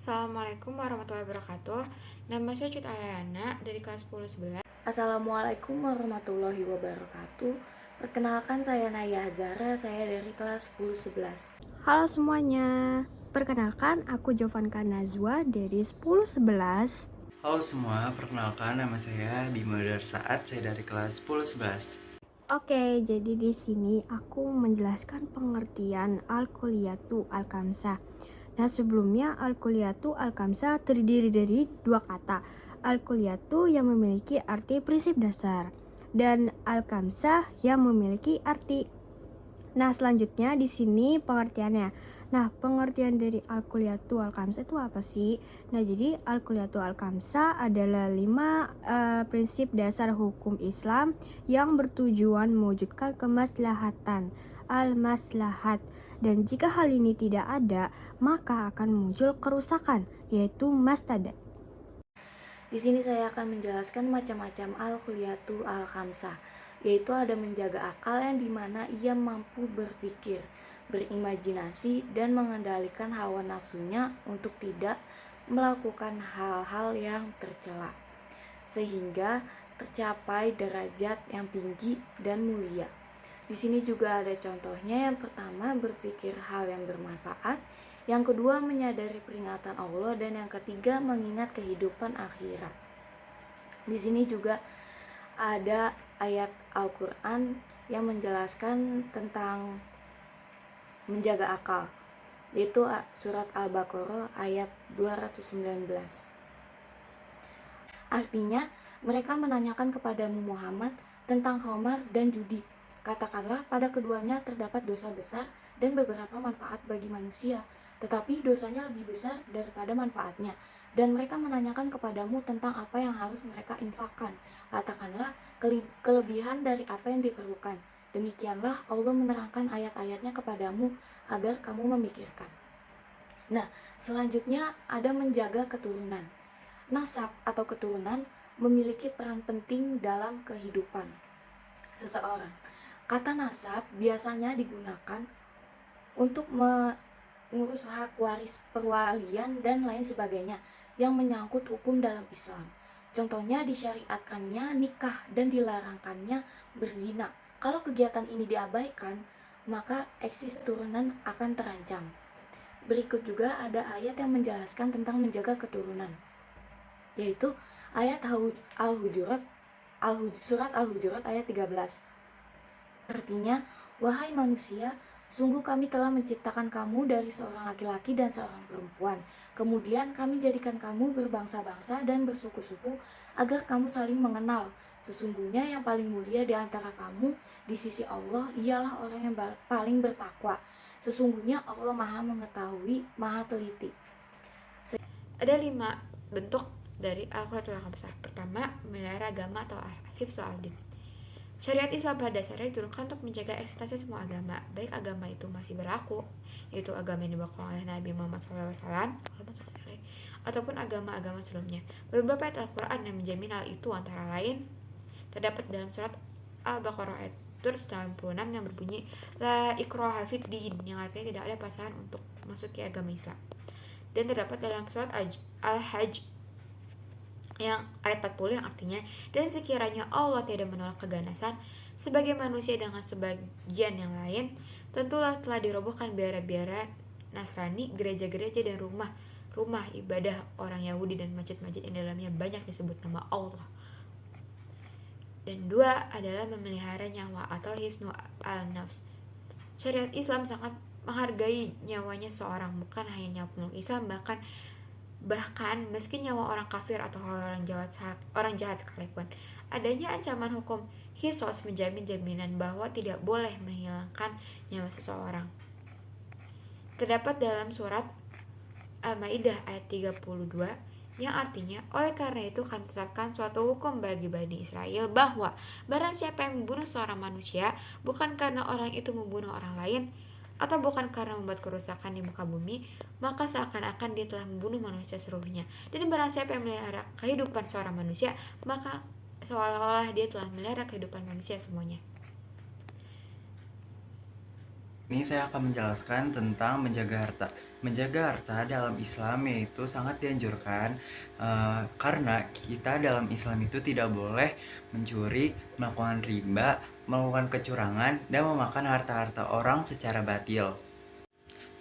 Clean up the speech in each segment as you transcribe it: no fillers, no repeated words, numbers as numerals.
Assalamualaikum warahmatullahi wabarakatuh. Nama saya Cut Ayana dari kelas 10-11. Assalamualaikum warahmatullahi wabarakatuh. Perkenalkan saya Naya Zara, saya dari kelas 1011. Halo semuanya, perkenalkan aku Jovanka Nazwa dari 1011. Halo semua, perkenalkan nama saya Bima Darsaat, saya dari kelas 10-11. Oke, jadi di sini aku menjelaskan pengertian Al-Kulliyatu Al-Kamsah. Nah, sebelumnya Al-Kulliyatu Al-Kamsah terdiri dari dua kata. Al-Kulliyatu yang memiliki arti prinsip dasar dan Al-Kamsah yang memiliki arti. Nah, selanjutnya di sini pengertiannya. Nah, pengertian dari Al-Kulliyatu Al-Kamsah itu apa sih? Nah, jadi Al-Kulliyatu Al-Kamsah adalah 5 prinsip dasar hukum Islam yang bertujuan mewujudkan kemaslahatan, al-maslahat. Dan jika hal ini tidak ada, maka akan muncul kerusakan, yaitu mafsadat. Di sini saya akan menjelaskan macam-macam Al-Kulliyatu Al-Khamsah, yaitu ada menjaga akal yang dimana ia mampu berpikir, berimajinasi, dan mengendalikan hawa nafsunya untuk tidak melakukan hal-hal yang tercela, sehingga tercapai derajat yang tinggi dan mulia. Di sini juga ada contohnya. Yang pertama, berpikir hal yang bermanfaat. Yang kedua, menyadari peringatan Allah, dan yang ketiga, mengingat kehidupan akhirat. Di sini juga ada ayat Al-Qur'an yang menjelaskan tentang menjaga akal, yaitu surat Al-Baqarah ayat 219. Artinya, mereka menanyakan kepadamu Muhammad tentang khamar dan judi. Katakanlah, pada keduanya terdapat dosa besar dan beberapa manfaat bagi manusia, tetapi dosanya lebih besar daripada manfaatnya. Dan mereka menanyakan kepadamu tentang apa yang harus mereka infakkan. Katakanlah, kelebihan dari apa yang diperlukan. Demikianlah Allah menerangkan ayat-ayatnya kepadamu agar kamu memikirkan. Nah, selanjutnya ada menjaga keturunan. Nasab atau keturunan memiliki peran penting dalam kehidupan seseorang. Kata nasab biasanya digunakan untuk mengurus hak waris, perwalian, dan lain sebagainya yang menyangkut hukum dalam Islam. Contohnya, disyariatkannya nikah dan dilarangkannya berzina. Kalau kegiatan ini diabaikan, maka eksis turunan akan terancam. Berikut juga ada ayat yang menjelaskan tentang menjaga keturunan, yaitu ayat surat Al-Hujurat ayat 13. Artinya, wahai manusia, sungguh kami telah menciptakan kamu dari seorang laki-laki dan seorang perempuan. Kemudian kami jadikan kamu berbangsa-bangsa dan bersuku-suku agar kamu saling mengenal. Sesungguhnya yang paling mulia di antara kamu di sisi Allah ialah orang yang paling bertakwa. Sesungguhnya Allah Maha Mengetahui, Maha Teliti. Ada 5 bentuk dari Al-Qulliyatu Al-Kamsah. Pertama, memelihara agama atau hifdzul al-din. Syariat Islam pada dasarnya diturunkan untuk menjaga eksistensi semua agama, baik agama itu masih berlaku, yaitu agama yang dibawa oleh Nabi Muhammad SAW, ataupun agama-agama sebelumnya. Beberapa ayat Al-Quran yang menjamin hal itu antara lain terdapat dalam surat Al-Baqarah ayat 296 yang berbunyi La ikraha fid din, yang artinya tidak ada paksaan untuk masuki agama Islam. Dan terdapat dalam surat Al-Hajj yang ayat 40 yang artinya, dan sekiranya Allah tidak menolak keganasan sebagai manusia dengan sebagian yang lain, tentulah telah dirobohkan biara-biara Nasrani, gereja-gereja, dan rumah ibadah orang Yahudi, dan masjid-masjid yang dalamnya banyak disebut nama Allah. Dan 2 adalah memelihara nyawa atau hifnu al-nafs. Syariat Islam sangat menghargai nyawanya seorang, bukan hanya nyawa Islam, bahkan meski nyawa orang kafir atau orang jahat sekalipun. Adanya ancaman hukum qisas menjamin jaminan bahwa tidak boleh menghilangkan nyawa seseorang. Terdapat dalam surat Al-Maidah ayat 32 yang artinya, oleh karena itu kami tetapkan suatu hukum bagi Bani Israel bahwa barang siapa yang membunuh seorang manusia bukan karena orang itu membunuh orang lain, atau bukan karena membuat kerusakan di muka bumi, maka seakan-akan dia telah membunuh manusia seluruhnya. Dan barang siapa yang melihara kehidupan seorang manusia, maka seolah-olah dia telah melihara kehidupan manusia semuanya. Ini saya akan menjelaskan tentang menjaga harta. Menjaga harta dalam Islam yaitu sangat dianjurkan karena kita dalam Islam itu tidak boleh mencuri, melakukan riba, melakukan kecurangan, dan memakan harta-harta orang secara batil.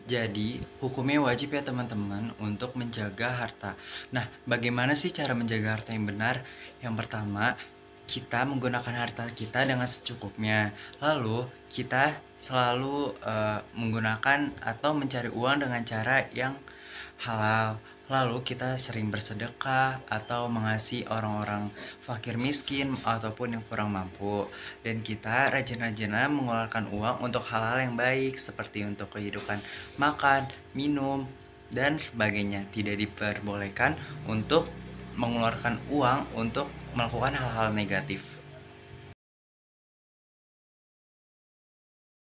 Jadi, hukumnya wajib ya teman-teman untuk menjaga harta. Nah, bagaimana sih cara menjaga harta yang benar? Yang pertama, kita menggunakan harta kita dengan secukupnya. Lalu, kita selalu menggunakan atau mencari uang dengan cara yang halal. Lalu kita sering bersedekah atau mengasihi orang-orang fakir miskin ataupun yang kurang mampu. Dan kita rajin-rajinlah mengeluarkan uang untuk hal-hal yang baik seperti untuk kehidupan makan, minum, dan sebagainya. Tidak diperbolehkan untuk mengeluarkan uang untuk melakukan hal-hal negatif.